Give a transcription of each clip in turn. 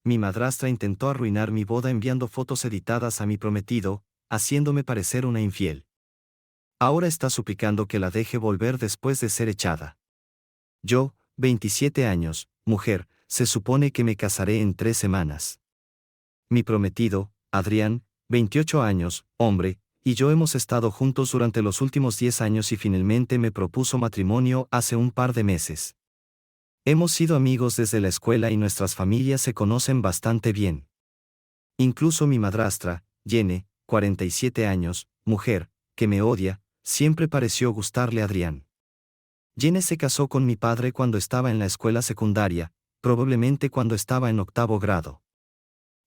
Mi madrastra intentó arruinar mi boda enviando fotos editadas a mi prometido, haciéndome parecer una infiel. Ahora está suplicando que la deje volver después de ser echada. Yo, 27 años, mujer, se supone que me casaré en 3 semanas. Mi prometido, Adrián, 28 años, hombre, y yo hemos estado juntos durante los últimos 10 años y finalmente me propuso matrimonio hace un par de meses. Hemos sido amigos desde la escuela y nuestras familias se conocen bastante bien. Incluso mi madrastra, Jenny, 47 años, mujer, que me odia, siempre pareció gustarle a Adrián. Jenny se casó con mi padre cuando estaba en la escuela secundaria, probablemente cuando estaba en 8º grado.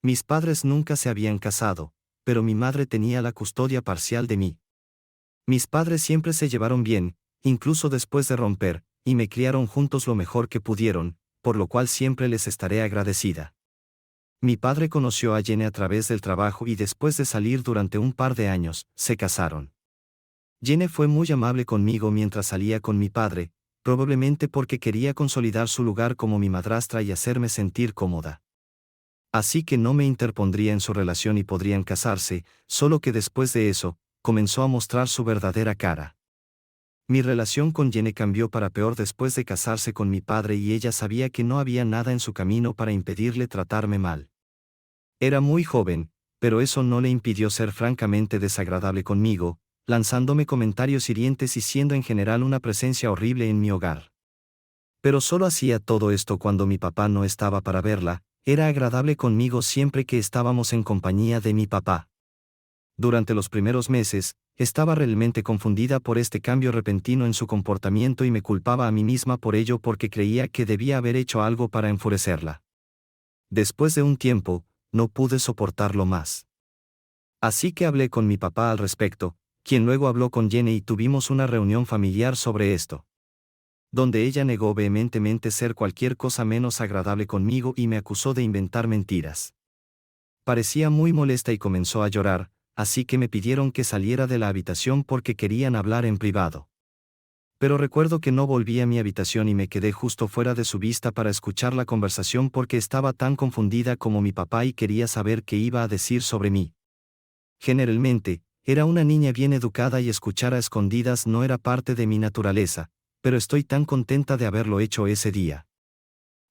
Mis padres nunca se habían casado, pero mi madre tenía la custodia parcial de mí. Mis padres siempre se llevaron bien, incluso después de romper, y me criaron juntos lo mejor que pudieron, por lo cual siempre les estaré agradecida. Mi padre conoció a Jenny a través del trabajo y después de salir durante un par de años, se casaron. Jenny fue muy amable conmigo mientras salía con mi padre, probablemente porque quería consolidar su lugar como mi madrastra y hacerme sentir cómoda. Así que no me interpondría en su relación y podrían casarse, solo que después de eso, comenzó a mostrar su verdadera cara. Mi relación con Jenny cambió para peor después de casarse con mi padre y ella sabía que no había nada en su camino para impedirle tratarme mal. Era muy joven, pero eso no le impidió ser francamente desagradable conmigo, lanzándome comentarios hirientes y siendo en general una presencia horrible en mi hogar. Pero solo hacía todo esto cuando mi papá no estaba para verla, era agradable conmigo siempre que estábamos en compañía de mi papá. Durante los primeros meses, estaba realmente confundida por este cambio repentino en su comportamiento y me culpaba a mí misma por ello porque creía que debía haber hecho algo para enfurecerla. Después de un tiempo, no pude soportarlo más. Así que hablé con mi papá al respecto, quien luego habló con Jenny y tuvimos una reunión familiar sobre esto, donde ella negó vehementemente ser cualquier cosa menos agradable conmigo y me acusó de inventar mentiras. Parecía muy molesta y comenzó a llorar, así que me pidieron que saliera de la habitación porque querían hablar en privado. Pero recuerdo que no volví a mi habitación y me quedé justo fuera de su vista para escuchar la conversación porque estaba tan confundida como mi papá y quería saber qué iba a decir sobre mí. Generalmente, era una niña bien educada y escuchar a escondidas no era parte de mi naturaleza, pero estoy tan contenta de haberlo hecho ese día.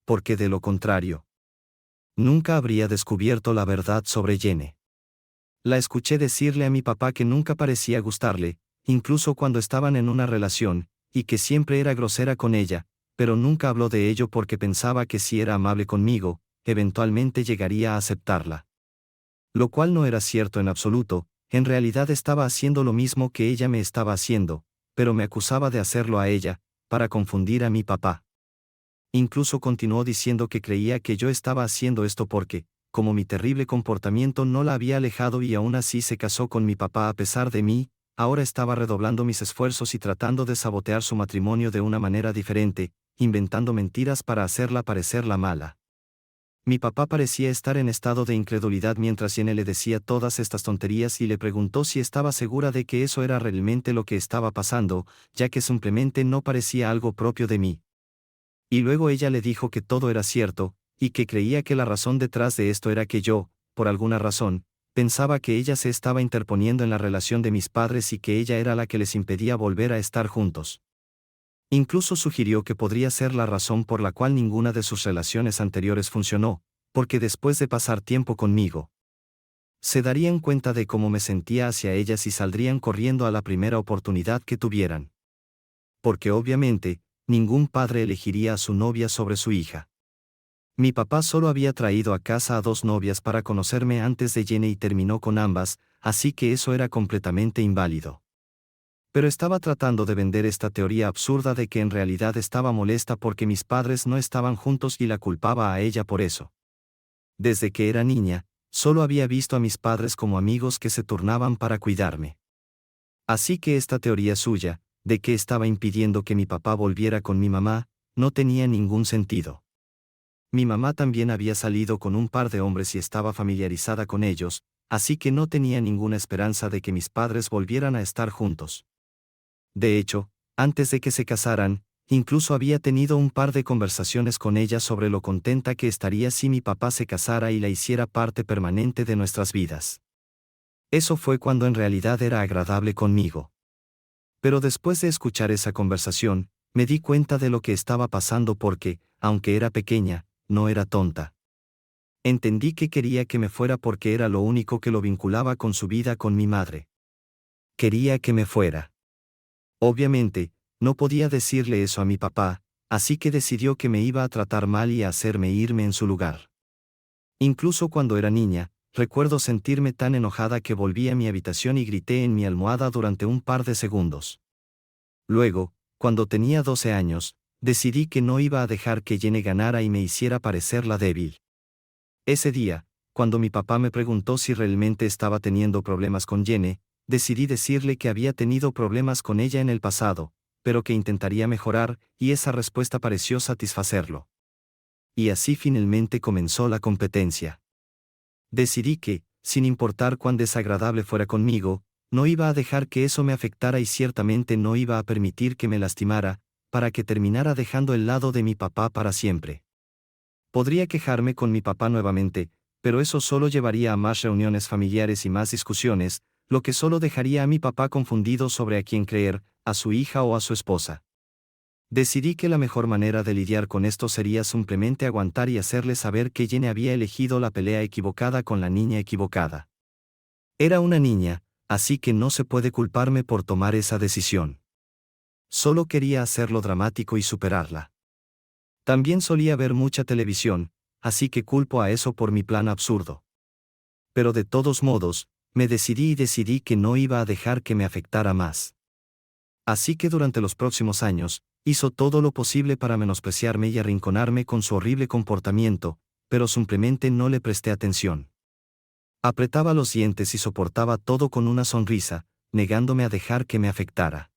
Porque de lo contrario, nunca habría descubierto la verdad sobre Jenny. La escuché decirle a mi papá que nunca parecía gustarle, incluso cuando estaban en una relación, y que siempre era grosera con ella, pero nunca habló de ello porque pensaba que si era amable conmigo, eventualmente llegaría a aceptarla. Lo cual no era cierto en absoluto, en realidad estaba haciendo lo mismo que ella me estaba haciendo, pero me acusaba de hacerlo a ella, para confundir a mi papá. Incluso continuó diciendo que creía que yo estaba haciendo esto porque, como mi terrible comportamiento no la había alejado y aún así se casó con mi papá a pesar de mí, ahora estaba redoblando mis esfuerzos y tratando de sabotear su matrimonio de una manera diferente, inventando mentiras para hacerla parecer la mala. Mi papá parecía estar en estado de incredulidad mientras Jenny le decía todas estas tonterías y le preguntó si estaba segura de que eso era realmente lo que estaba pasando, ya que simplemente no parecía algo propio de mí. Y luego ella le dijo que todo era cierto, y que creía que la razón detrás de esto era que yo, por alguna razón, pensaba que ella se estaba interponiendo en la relación de mis padres y que ella era la que les impedía volver a estar juntos. Incluso sugirió que podría ser la razón por la cual ninguna de sus relaciones anteriores funcionó, porque después de pasar tiempo conmigo, se darían cuenta de cómo me sentía hacia ellas y saldrían corriendo a la primera oportunidad que tuvieran. Porque obviamente, ningún padre elegiría a su novia sobre su hija. Mi papá solo había traído a casa a 2 novias para conocerme antes de Jenny y terminó con ambas, así que eso era completamente inválido. Pero estaba tratando de vender esta teoría absurda de que en realidad estaba molesta porque mis padres no estaban juntos y la culpaba a ella por eso. Desde que era niña, solo había visto a mis padres como amigos que se turnaban para cuidarme. Así que esta teoría suya, de que estaba impidiendo que mi papá volviera con mi mamá, no tenía ningún sentido. Mi mamá también había salido con un par de hombres y estaba familiarizada con ellos, así que no tenía ninguna esperanza de que mis padres volvieran a estar juntos. De hecho, antes de que se casaran, Incluso había tenido un par de conversaciones con ella sobre lo contenta que estaría si mi papá se casara y la hiciera parte permanente de nuestras vidas. Eso fue cuando en realidad era agradable conmigo. Pero después de escuchar esa conversación, me di cuenta de lo que estaba pasando porque, aunque era pequeña, no era tonta. Entendí que quería que me fuera porque era lo único que lo vinculaba con su vida con mi madre. Quería que me fuera. Obviamente, no podía decirle eso a mi papá, así que decidió que me iba a tratar mal y a hacerme irme en su lugar. Incluso cuando era niña, recuerdo sentirme tan enojada que volví a mi habitación y grité en mi almohada durante un par de segundos. Luego, cuando tenía 12 años, decidí que no iba a dejar que Jenny ganara y me hiciera parecer la débil. Ese día, cuando mi papá me preguntó si realmente estaba teniendo problemas con Jenny, decidí decirle que había tenido problemas con ella en el pasado, pero que intentaría mejorar, y esa respuesta pareció satisfacerlo. Y así finalmente comenzó la competencia. Decidí que, sin importar cuán desagradable fuera conmigo, no iba a dejar que eso me afectara y ciertamente no iba a permitir que me lastimara, para que terminara dejando el lado de mi papá para siempre. Podría quejarme con mi papá nuevamente, pero eso solo llevaría a más reuniones familiares y más discusiones, lo que solo dejaría a mi papá confundido sobre a quién creer, a su hija o a su esposa. Decidí que la mejor manera de lidiar con esto sería simplemente aguantar y hacerle saber que Jenny había elegido la pelea equivocada con la niña equivocada. Era una niña, así que no se puede culparme por tomar esa decisión. Solo quería hacerlo dramático y superarla. También solía ver mucha televisión, así que culpo a eso por mi plan absurdo. Pero de todos modos, me decidí que no iba a dejar que me afectara más. Así que durante los próximos años, hizo todo lo posible para menospreciarme y arrinconarme con su horrible comportamiento, pero simplemente no le presté atención. Apretaba los dientes y soportaba todo con una sonrisa, negándome a dejar que me afectara.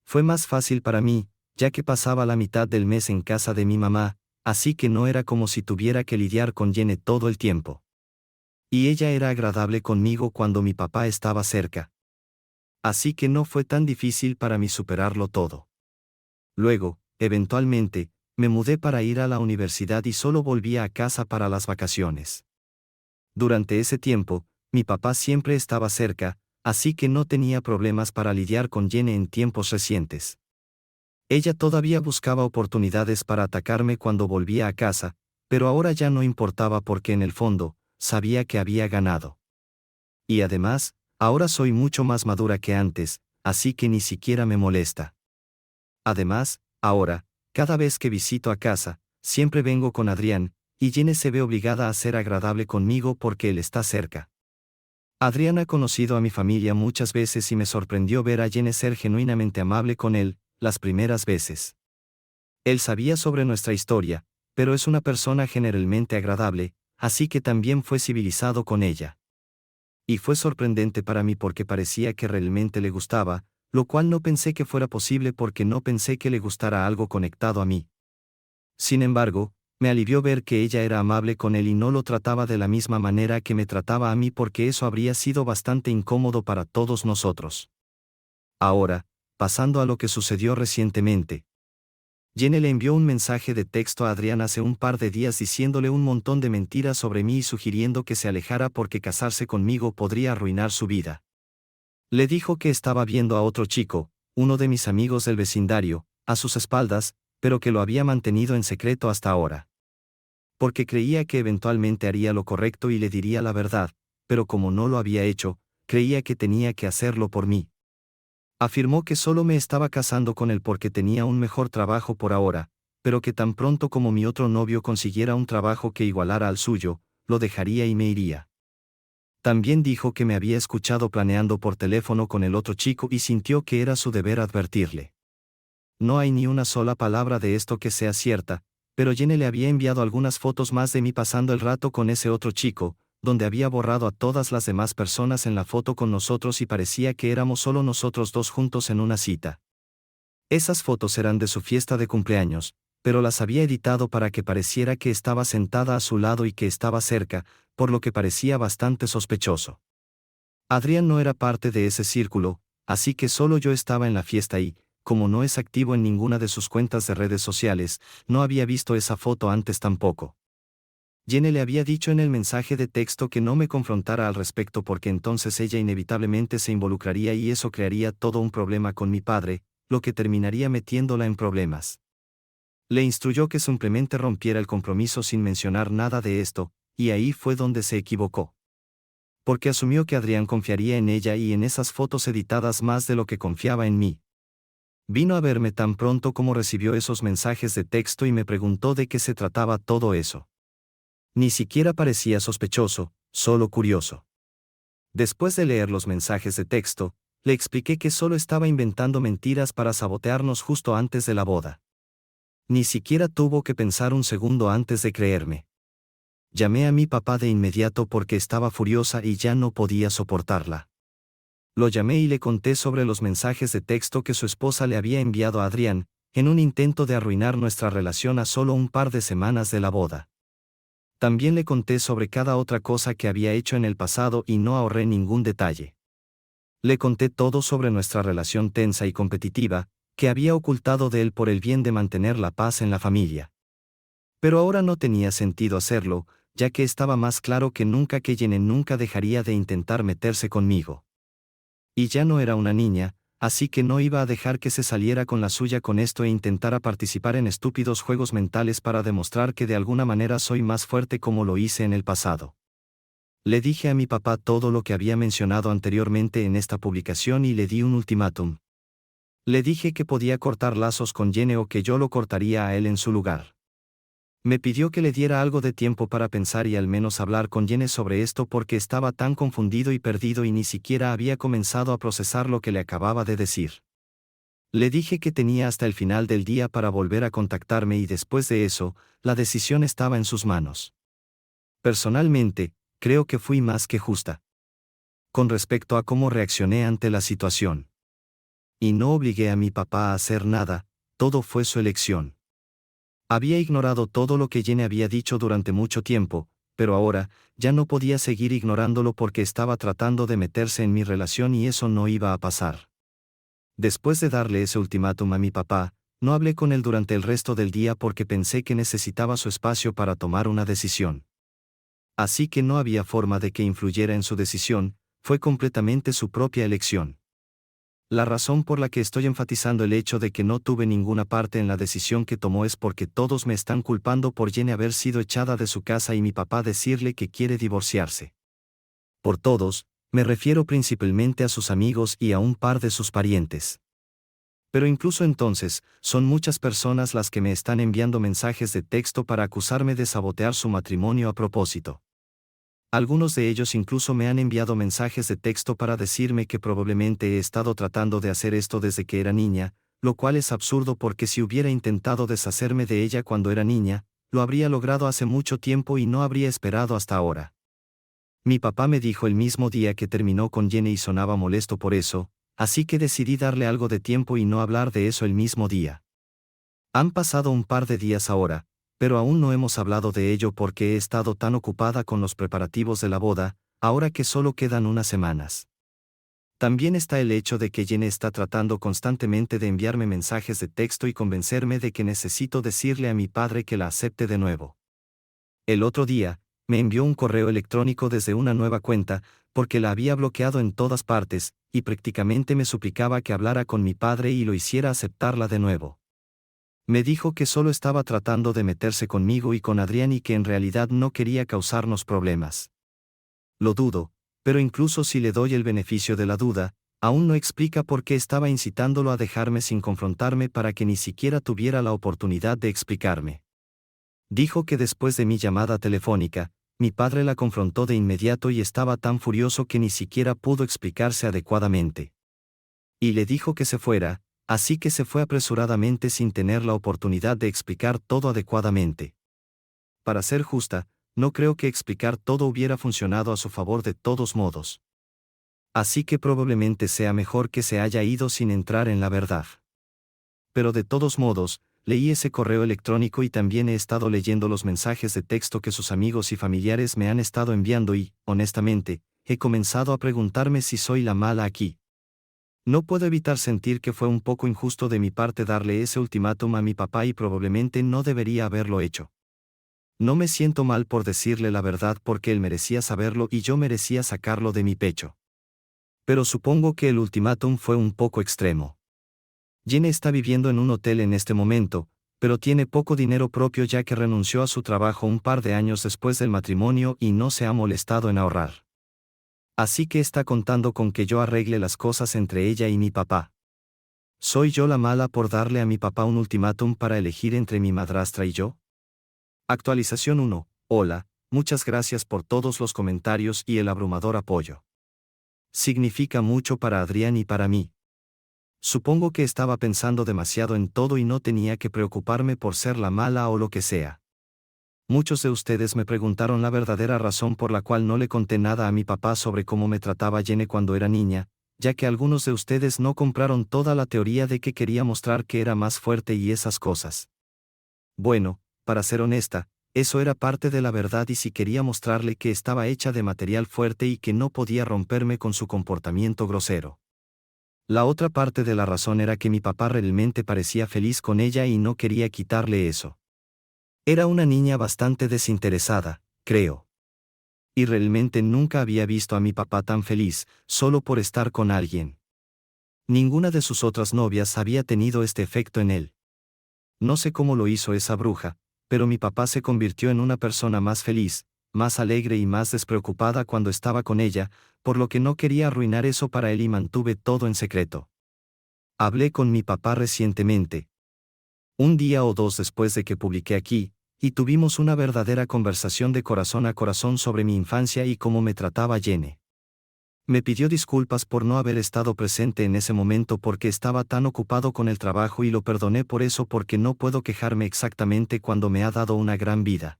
Fue más fácil para mí, ya que pasaba la mitad del mes en casa de mi mamá, así que no era como si tuviera que lidiar con Jenny todo el tiempo. Y ella era agradable conmigo cuando mi papá estaba cerca. Así que no fue tan difícil para mí superarlo todo. Luego, eventualmente, me mudé para ir a la universidad y solo volvía a casa para las vacaciones. Durante ese tiempo, mi papá siempre estaba cerca, así que no tenía problemas para lidiar con Jenny en tiempos recientes. Ella todavía buscaba oportunidades para atacarme cuando volvía a casa, pero ahora ya no importaba porque en el fondo, sabía que había ganado. Y además, ahora soy mucho más madura que antes, así que ni siquiera me molesta. Además, ahora, cada vez que visito a casa, siempre vengo con Adrián, y Jenny se ve obligada a ser agradable conmigo porque él está cerca. Adrián ha conocido a mi familia muchas veces y me sorprendió ver a Jenny ser genuinamente amable con él, las primeras veces. Él sabía sobre nuestra historia, pero es una persona generalmente agradable, así que también fue civilizado con ella. Y fue sorprendente para mí porque parecía que realmente le gustaba, lo cual no pensé que fuera posible porque no pensé que le gustara algo conectado a mí. Sin embargo, me alivió ver que ella era amable con él y no lo trataba de la misma manera que me trataba a mí porque eso habría sido bastante incómodo para todos nosotros. Ahora, pasando a lo que sucedió recientemente. Jenny le envió un mensaje de texto a Adrián hace un par de días diciéndole un montón de mentiras sobre mí y sugiriendo que se alejara porque casarse conmigo podría arruinar su vida. Le dijo que estaba viendo a otro chico, uno de mis amigos del vecindario, a sus espaldas, pero que lo había mantenido en secreto hasta ahora. Porque creía que eventualmente haría lo correcto y le diría la verdad, pero como no lo había hecho, creía que tenía que hacerlo por mí. Afirmó que solo me estaba casando con él porque tenía un mejor trabajo por ahora, pero que tan pronto como mi otro novio consiguiera un trabajo que igualara al suyo, lo dejaría y me iría. También dijo que me había escuchado planeando por teléfono con el otro chico y sintió que era su deber advertirle. No hay ni una sola palabra de esto que sea cierta, pero Jenny le había enviado algunas fotos más de mí pasando el rato con ese otro chico, donde había borrado a todas las demás personas en la foto con nosotros y parecía que éramos solo nosotros dos juntos en una cita. Esas fotos eran de su fiesta de cumpleaños, pero las había editado para que pareciera que estaba sentada a su lado y que estaba cerca, por lo que parecía bastante sospechoso. Adrián no era parte de ese círculo, así que solo yo estaba en la fiesta y, como no es activo en ninguna de sus cuentas de redes sociales, no había visto esa foto antes tampoco. Jenny le había dicho en el mensaje de texto que no me confrontara al respecto porque entonces ella inevitablemente se involucraría y eso crearía todo un problema con mi padre, lo que terminaría metiéndola en problemas. Le instruyó que simplemente rompiera el compromiso sin mencionar nada de esto, y ahí fue donde se equivocó. Porque asumió que Adrián confiaría en ella y en esas fotos editadas más de lo que confiaba en mí. Vino a verme tan pronto como recibió esos mensajes de texto y me preguntó de qué se trataba todo eso. Ni siquiera parecía sospechoso, solo curioso. Después de leer los mensajes de texto, le expliqué que solo estaba inventando mentiras para sabotearnos justo antes de la boda. Ni siquiera tuvo que pensar un segundo antes de creerme. Llamé a mi papá de inmediato porque estaba furiosa y ya no podía soportarla. Lo llamé y le conté sobre los mensajes de texto que su esposa le había enviado a Adrián, en un intento de arruinar nuestra relación a solo un par de semanas de la boda. También le conté sobre cada otra cosa que había hecho en el pasado y no ahorré ningún detalle. Le conté todo sobre nuestra relación tensa y competitiva, que había ocultado de él por el bien de mantener la paz en la familia. Pero ahora no tenía sentido hacerlo, ya que estaba más claro que nunca que Jenny nunca dejaría de intentar meterse conmigo. Y ya no era una niña, así que no iba a dejar que se saliera con la suya con esto e intentara participar en estúpidos juegos mentales para demostrar que de alguna manera soy más fuerte como lo hice en el pasado. Le dije a mi papá todo lo que había mencionado anteriormente en esta publicación y le di un ultimátum. Le dije que podía cortar lazos con Jenny o que yo lo cortaría a él en su lugar. Me pidió que le diera algo de tiempo para pensar y al menos hablar con Jenny sobre esto porque estaba tan confundido y perdido y ni siquiera había comenzado a procesar lo que le acababa de decir. Le dije que tenía hasta el final del día para volver a contactarme y después de eso, la decisión estaba en sus manos. Personalmente, creo que fui más que justa. Con respecto a cómo reaccioné ante la situación. Y no obligué a mi papá a hacer nada, todo fue su elección. Había ignorado todo lo que Jenny había dicho durante mucho tiempo, pero ahora, ya no podía seguir ignorándolo porque estaba tratando de meterse en mi relación y eso no iba a pasar. Después de darle ese ultimátum a mi papá, no hablé con él durante el resto del día porque pensé que necesitaba su espacio para tomar una decisión. Así que no había forma de que influyera en su decisión, fue completamente su propia elección. La razón por la que estoy enfatizando el hecho de que no tuve ninguna parte en la decisión que tomó es porque todos me están culpando por Jenny haber sido echada de su casa y mi papá decirle que quiere divorciarse. Por todos, me refiero principalmente a sus amigos y a un par de sus parientes. Pero incluso entonces, son muchas personas las que me están enviando mensajes de texto para acusarme de sabotear su matrimonio a propósito. Algunos de ellos incluso me han enviado mensajes de texto para decirme que probablemente he estado tratando de hacer esto desde que era niña, lo cual es absurdo porque si hubiera intentado deshacerme de ella cuando era niña, lo habría logrado hace mucho tiempo y no habría esperado hasta ahora. Mi papá me dijo el mismo día que terminó con Jenny y sonaba molesto por eso, así que decidí darle algo de tiempo y no hablar de eso el mismo día. Han pasado un par de días ahora, pero aún no hemos hablado de ello porque he estado tan ocupada con los preparativos de la boda, ahora que solo quedan unas semanas. También está el hecho de que Jenny está tratando constantemente de enviarme mensajes de texto y convencerme de que necesito decirle a mi padre que la acepte de nuevo. El otro día, me envió un correo electrónico desde una nueva cuenta, porque la había bloqueado en todas partes, y prácticamente me suplicaba que hablara con mi padre y lo hiciera aceptarla de nuevo. Me dijo que solo estaba tratando de meterse conmigo y con Adrián y que en realidad no quería causarnos problemas. Lo dudo, pero incluso si le doy el beneficio de la duda, aún no explica por qué estaba incitándolo a dejarme sin confrontarme para que ni siquiera tuviera la oportunidad de explicarme. Dijo que después de mi llamada telefónica, mi padre la confrontó de inmediato y estaba tan furioso que ni siquiera pudo explicarse adecuadamente. Y le dijo que se fuera, así que se fue apresuradamente sin tener la oportunidad de explicar todo adecuadamente. Para ser justa, no creo que explicar todo hubiera funcionado a su favor de todos modos. Así que probablemente sea mejor que se haya ido sin entrar en la verdad. Pero de todos modos, leí ese correo electrónico y también he estado leyendo los mensajes de texto que sus amigos y familiares me han estado enviando y, honestamente, he comenzado a preguntarme si soy la mala aquí. No puedo evitar sentir que fue un poco injusto de mi parte darle ese ultimátum a mi papá y probablemente no debería haberlo hecho. No me siento mal por decirle la verdad porque él merecía saberlo y yo merecía sacarlo de mi pecho. Pero supongo que el ultimátum fue un poco extremo. Jenny está viviendo en un hotel en este momento, pero tiene poco dinero propio ya que renunció a su trabajo un par de años después del matrimonio y no se ha molestado en ahorrar. Así que está contando con que yo arregle las cosas entre ella y mi papá. ¿Soy yo la mala por darle a mi papá un ultimátum para elegir entre mi madrastra y yo? Actualización 1. Hola, muchas gracias por todos los comentarios y el abrumador apoyo. Significa mucho para Adrián y para mí. Supongo que estaba pensando demasiado en todo y no tenía que preocuparme por ser la mala o lo que sea. Muchos de ustedes me preguntaron la verdadera razón por la cual no le conté nada a mi papá sobre cómo me trataba Jenny cuando era niña, ya que algunos de ustedes no compraron toda la teoría de que quería mostrar que era más fuerte y esas cosas. Bueno, para ser honesta, eso era parte de la verdad y si quería mostrarle que estaba hecha de material fuerte y que no podía romperme con su comportamiento grosero. La otra parte de la razón era que mi papá realmente parecía feliz con ella y no quería quitarle eso. Era una niña bastante desinteresada, creo. Y realmente nunca había visto a mi papá tan feliz, solo por estar con alguien. Ninguna de sus otras novias había tenido este efecto en él. No sé cómo lo hizo esa bruja, pero mi papá se convirtió en una persona más feliz, más alegre y más despreocupada cuando estaba con ella, por lo que no quería arruinar eso para él y mantuve todo en secreto. Hablé con mi papá recientemente. Un día o dos después de que publiqué aquí, y tuvimos una verdadera conversación de corazón a corazón sobre mi infancia y cómo me trataba Jenny. Me pidió disculpas por no haber estado presente en ese momento porque estaba tan ocupado con el trabajo y lo perdoné por eso porque no puedo quejarme exactamente cuando me ha dado una gran vida.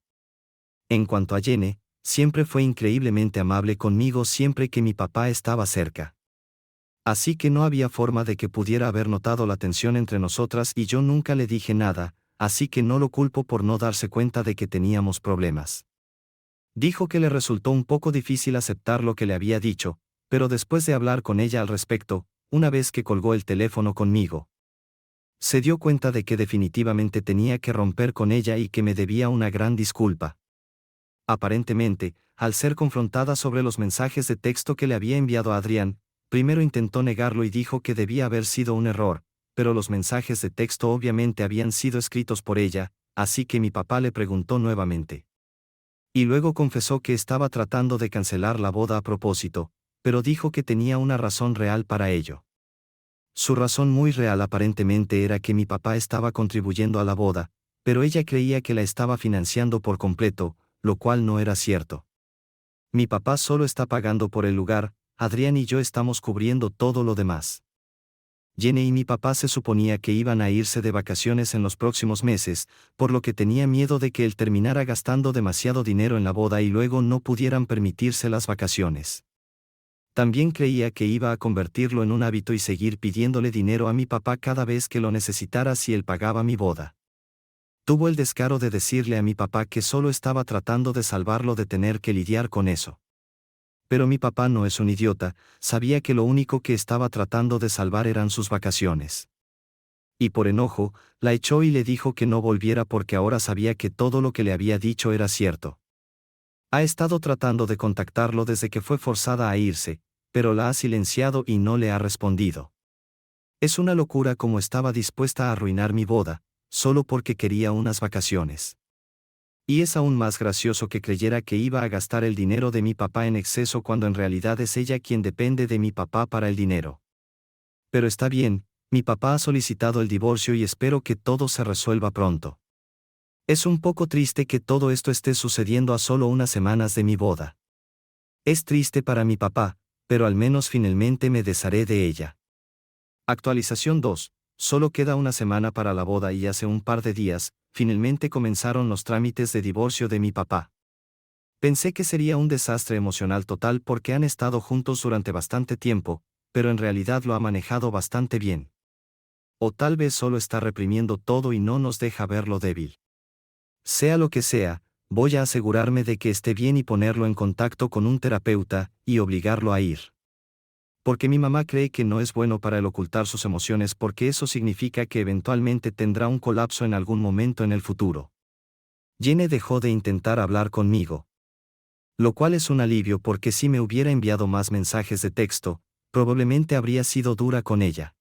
En cuanto a Jenny, siempre fue increíblemente amable conmigo siempre que mi papá estaba cerca. Así que no había forma de que pudiera haber notado la tensión entre nosotras y yo nunca le dije nada, así que no lo culpo por no darse cuenta de que teníamos problemas. Dijo que le resultó un poco difícil aceptar lo que le había dicho, pero después de hablar con ella al respecto, una vez que colgó el teléfono conmigo, se dio cuenta de que definitivamente tenía que romper con ella y que me debía una gran disculpa. Aparentemente, al ser confrontada sobre los mensajes de texto que le había enviado a Adrián, primero intentó negarlo y dijo que debía haber sido un error, pero los mensajes de texto obviamente habían sido escritos por ella, así que mi papá le preguntó nuevamente. Y luego confesó que estaba tratando de cancelar la boda a propósito, pero dijo que tenía una razón real para ello. Su razón muy real aparentemente era que mi papá estaba contribuyendo a la boda, pero ella creía que la estaba financiando por completo, lo cual no era cierto. Mi papá solo está pagando por el lugar, Adrián y yo estamos cubriendo todo lo demás. Jenny y mi papá se suponía que iban a irse de vacaciones en los próximos meses, por lo que tenía miedo de que él terminara gastando demasiado dinero en la boda y luego no pudieran permitirse las vacaciones. También creía que iba a convertirlo en un hábito y seguir pidiéndole dinero a mi papá cada vez que lo necesitara si él pagaba mi boda. Tuvo el descaro de decirle a mi papá que solo estaba tratando de salvarlo de tener que lidiar con eso. Pero mi papá no es un idiota, sabía que lo único que estaba tratando de salvar eran sus vacaciones. Y por enojo, la echó y le dijo que no volviera porque ahora sabía que todo lo que le había dicho era cierto. Ha estado tratando de contactarlo desde que fue forzada a irse, pero la ha silenciado y no le ha respondido. Es una locura cómo estaba dispuesta a arruinar mi boda, solo porque quería unas vacaciones. Y es aún más gracioso que creyera que iba a gastar el dinero de mi papá en exceso cuando en realidad es ella quien depende de mi papá para el dinero. Pero está bien, mi papá ha solicitado el divorcio y espero que todo se resuelva pronto. Es un poco triste que todo esto esté sucediendo a solo unas semanas de mi boda. Es triste para mi papá, pero al menos finalmente me desharé de ella. Actualización 2. Solo queda una semana para la boda y hace un par de días, finalmente comenzaron los trámites de divorcio de mi papá. Pensé que sería un desastre emocional total porque han estado juntos durante bastante tiempo, pero en realidad lo ha manejado bastante bien. O tal vez solo está reprimiendo todo y no nos deja verlo débil. Sea lo que sea, voy a asegurarme de que esté bien y ponerlo en contacto con un terapeuta, y obligarlo a ir. Porque mi mamá cree que no es bueno para él ocultar sus emociones porque eso significa que eventualmente tendrá un colapso en algún momento en el futuro. Jenny dejó de intentar hablar conmigo. Lo cual es un alivio porque si me hubiera enviado más mensajes de texto, probablemente habría sido dura con ella.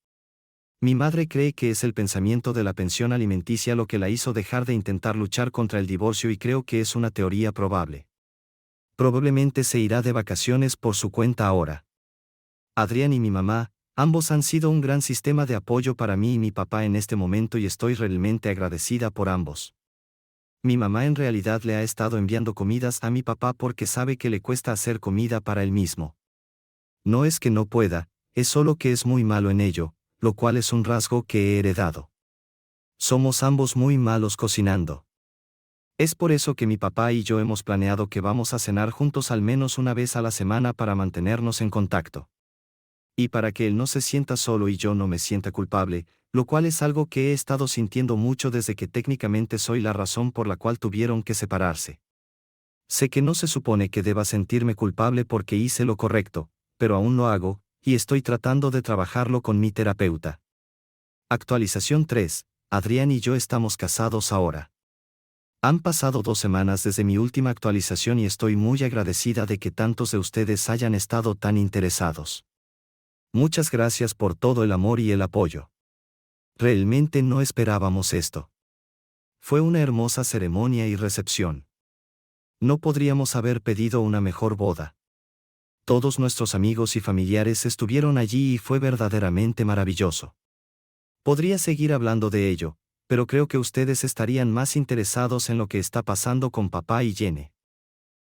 Mi madre cree que es el pensamiento de la pensión alimenticia lo que la hizo dejar de intentar luchar contra el divorcio y creo que es una teoría probable. Probablemente se irá de vacaciones por su cuenta ahora. Adrián y mi mamá, ambos han sido un gran sistema de apoyo para mí y mi papá en este momento y estoy realmente agradecida por ambos. Mi mamá en realidad le ha estado enviando comidas a mi papá porque sabe que le cuesta hacer comida para él mismo. No es que no pueda, es solo que es muy malo en ello, lo cual es un rasgo que he heredado. Somos ambos muy malos cocinando. Es por eso que mi papá y yo hemos planeado que vamos a cenar juntos al menos una vez a la semana para mantenernos en contacto. Y para que él no se sienta solo y yo no me sienta culpable, lo cual es algo que he estado sintiendo mucho desde que técnicamente soy la razón por la cual tuvieron que separarse. Sé que no se supone que deba sentirme culpable porque hice lo correcto, pero aún lo hago, y estoy tratando de trabajarlo con mi terapeuta. Actualización 3. Adrián y yo estamos casados ahora. Han pasado 2 semanas desde mi última actualización y estoy muy agradecida de que tantos de ustedes hayan estado tan interesados. Muchas gracias por todo el amor y el apoyo. Realmente no esperábamos esto. Fue una hermosa ceremonia y recepción. No podríamos haber pedido una mejor boda. Todos nuestros amigos y familiares estuvieron allí y fue verdaderamente maravilloso. Podría seguir hablando de ello, pero creo que ustedes estarían más interesados en lo que está pasando con papá y Jenny.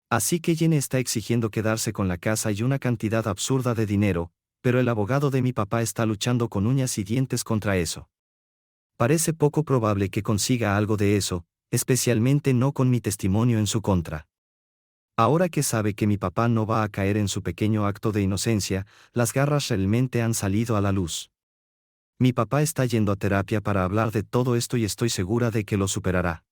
Así que Jenny está exigiendo quedarse con la casa y una cantidad absurda de dinero, pero el abogado de mi papá está luchando con uñas y dientes contra eso. Parece poco probable que consiga algo de eso, especialmente no con mi testimonio en su contra. Ahora que sabe que mi papá no va a caer en su pequeño acto de inocencia, las garras realmente han salido a la luz. Mi papá está yendo a terapia para hablar de todo esto y estoy segura de que lo superará.